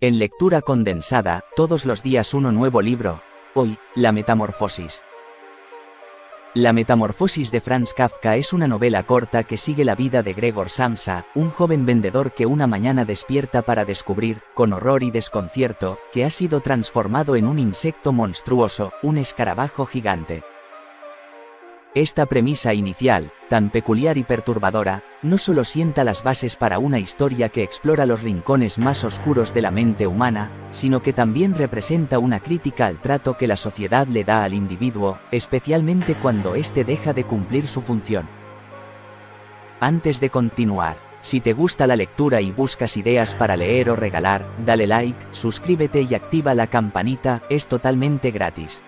En lectura condensada, todos los días uno nuevo libro. Hoy, La Metamorfosis. La Metamorfosis de Franz Kafka es una novela corta que sigue la vida de Gregor Samsa, un joven vendedor que una mañana despierta para descubrir, con horror y desconcierto, que ha sido transformado en un insecto monstruoso, un escarabajo gigante. Esta premisa inicial, tan peculiar y perturbadora, no solo sienta las bases para una historia que explora los rincones más oscuros de la mente humana, sino que también representa una crítica al trato que la sociedad le da al individuo, especialmente cuando éste deja de cumplir su función. Antes de continuar, si te gusta la lectura y buscas ideas para leer o regalar, dale like, suscríbete y activa la campanita, es totalmente gratis.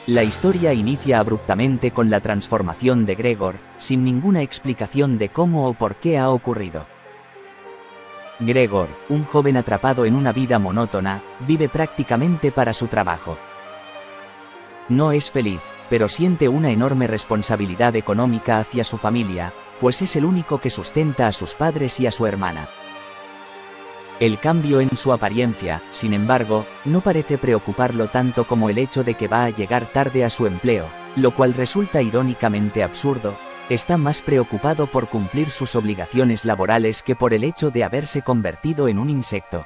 La historia inicia abruptamente con la transformación de Gregor, sin ninguna explicación de cómo o por qué ha ocurrido. Gregor, un joven atrapado en una vida monótona, vive prácticamente para su trabajo. No es feliz, pero siente una enorme responsabilidad económica hacia su familia, pues es el único que sustenta a sus padres y a su hermana. El cambio en su apariencia, sin embargo, no parece preocuparlo tanto como el hecho de que va a llegar tarde a su empleo, lo cual resulta irónicamente absurdo. Está más preocupado por cumplir sus obligaciones laborales que por el hecho de haberse convertido en un insecto.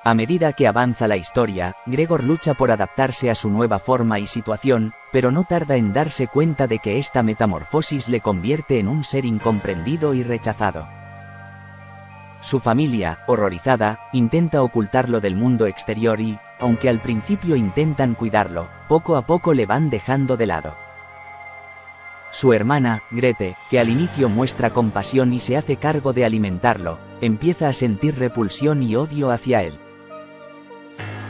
A medida que avanza la historia, Gregor lucha por adaptarse a su nueva forma y situación, pero no tarda en darse cuenta de que esta metamorfosis le convierte en un ser incomprendido y rechazado. Su familia, horrorizada, intenta ocultarlo del mundo exterior y, aunque al principio intentan cuidarlo, poco a poco le van dejando de lado. Su hermana, Grete, que al inicio muestra compasión y se hace cargo de alimentarlo, empieza a sentir repulsión y odio hacia él.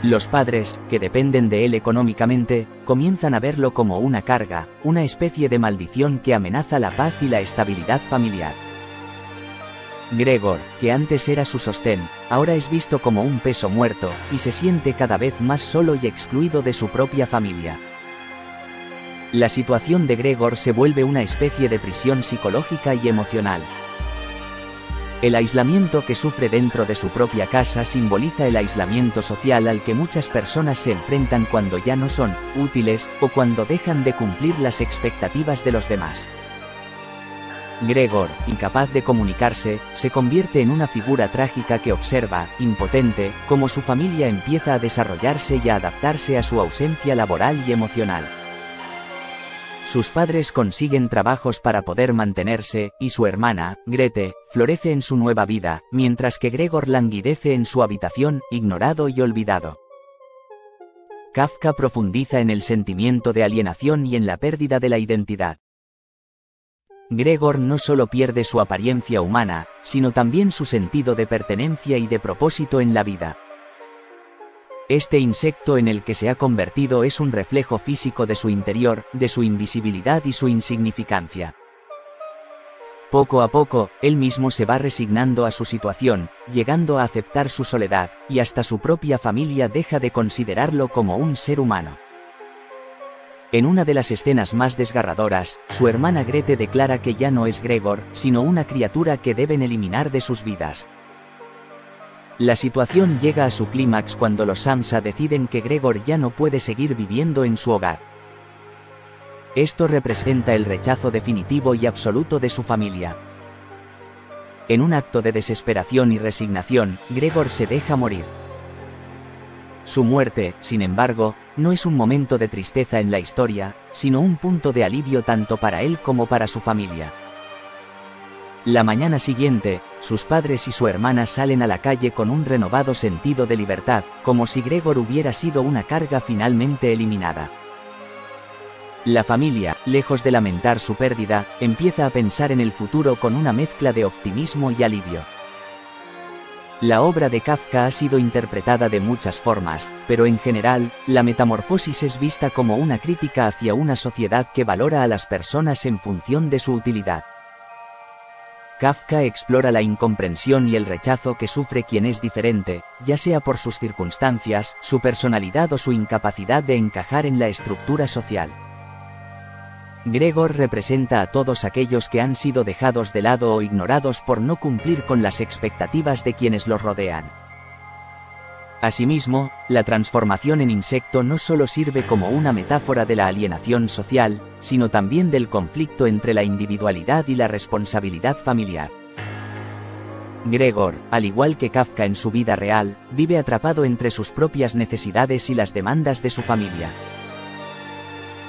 Los padres, que dependen de él económicamente, comienzan a verlo como una carga, una especie de maldición que amenaza la paz y la estabilidad familiar. Gregor, que antes era su sostén, ahora es visto como un peso muerto, y se siente cada vez más solo y excluido de su propia familia. La situación de Gregor se vuelve una especie de prisión psicológica y emocional. El aislamiento que sufre dentro de su propia casa simboliza el aislamiento social al que muchas personas se enfrentan cuando ya no son útiles, o cuando dejan de cumplir las expectativas de los demás. Gregor, incapaz de comunicarse, se convierte en una figura trágica que observa, impotente, cómo su familia empieza a desarrollarse y a adaptarse a su ausencia laboral y emocional. Sus padres consiguen trabajos para poder mantenerse, y su hermana, Grete, florece en su nueva vida, mientras que Gregor languidece en su habitación, ignorado y olvidado. Kafka profundiza en el sentimiento de alienación y en la pérdida de la identidad. Gregor no solo pierde su apariencia humana, sino también su sentido de pertenencia y de propósito en la vida. Este insecto en el que se ha convertido es un reflejo físico de su interior, de su invisibilidad y su insignificancia. Poco a poco, él mismo se va resignando a su situación, llegando a aceptar su soledad, y hasta su propia familia deja de considerarlo como un ser humano. En una de las escenas más desgarradoras, su hermana Grete declara que ya no es Gregor, sino una criatura que deben eliminar de sus vidas. La situación llega a su clímax cuando los Samsa deciden que Gregor ya no puede seguir viviendo en su hogar. Esto representa el rechazo definitivo y absoluto de su familia. En un acto de desesperación y resignación, Gregor se deja morir. Su muerte, sin embargo, no es un momento de tristeza en la historia, sino un punto de alivio tanto para él como para su familia. La mañana siguiente, sus padres y su hermana salen a la calle con un renovado sentido de libertad, como si Gregor hubiera sido una carga finalmente eliminada. La familia, lejos de lamentar su pérdida, empieza a pensar en el futuro con una mezcla de optimismo y alivio. La obra de Kafka ha sido interpretada de muchas formas, pero en general, La Metamorfosis es vista como una crítica hacia una sociedad que valora a las personas en función de su utilidad. Kafka explora la incomprensión y el rechazo que sufre quien es diferente, ya sea por sus circunstancias, su personalidad o su incapacidad de encajar en la estructura social. Gregor representa a todos aquellos que han sido dejados de lado o ignorados por no cumplir con las expectativas de quienes los rodean. Asimismo, la transformación en insecto no solo sirve como una metáfora de la alienación social, sino también del conflicto entre la individualidad y la responsabilidad familiar. Gregor, al igual que Kafka en su vida real, vive atrapado entre sus propias necesidades y las demandas de su familia.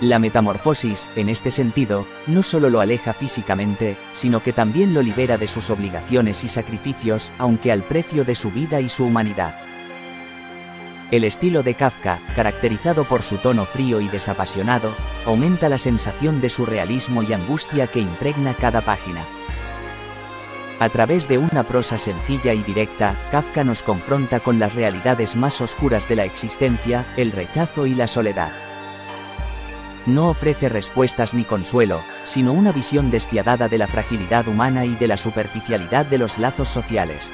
La metamorfosis, en este sentido, no solo lo aleja físicamente, sino que también lo libera de sus obligaciones y sacrificios, aunque al precio de su vida y su humanidad. El estilo de Kafka, caracterizado por su tono frío y desapasionado, aumenta la sensación de surrealismo y angustia que impregna cada página. A través de una prosa sencilla y directa, Kafka nos confronta con las realidades más oscuras de la existencia, el rechazo y la soledad. No ofrece respuestas ni consuelo, sino una visión despiadada de la fragilidad humana y de la superficialidad de los lazos sociales.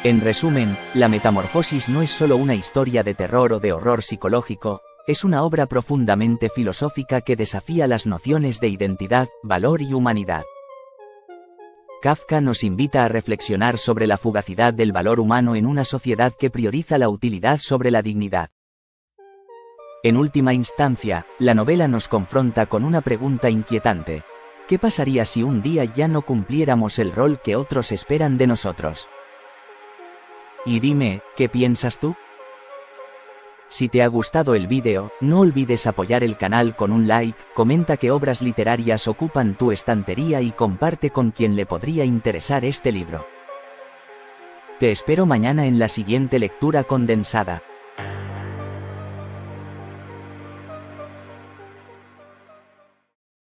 En resumen, La Metamorfosis no es solo una historia de terror o de horror psicológico, es una obra profundamente filosófica que desafía las nociones de identidad, valor y humanidad. Kafka nos invita a reflexionar sobre la fugacidad del valor humano en una sociedad que prioriza la utilidad sobre la dignidad. En última instancia, la novela nos confronta con una pregunta inquietante: ¿qué pasaría si un día ya no cumpliéramos el rol que otros esperan de nosotros? Y dime, ¿qué piensas tú? Si te ha gustado el vídeo, no olvides apoyar el canal con un like, comenta qué obras literarias ocupan tu estantería y comparte con quien le podría interesar este libro. Te espero mañana en la siguiente lectura condensada.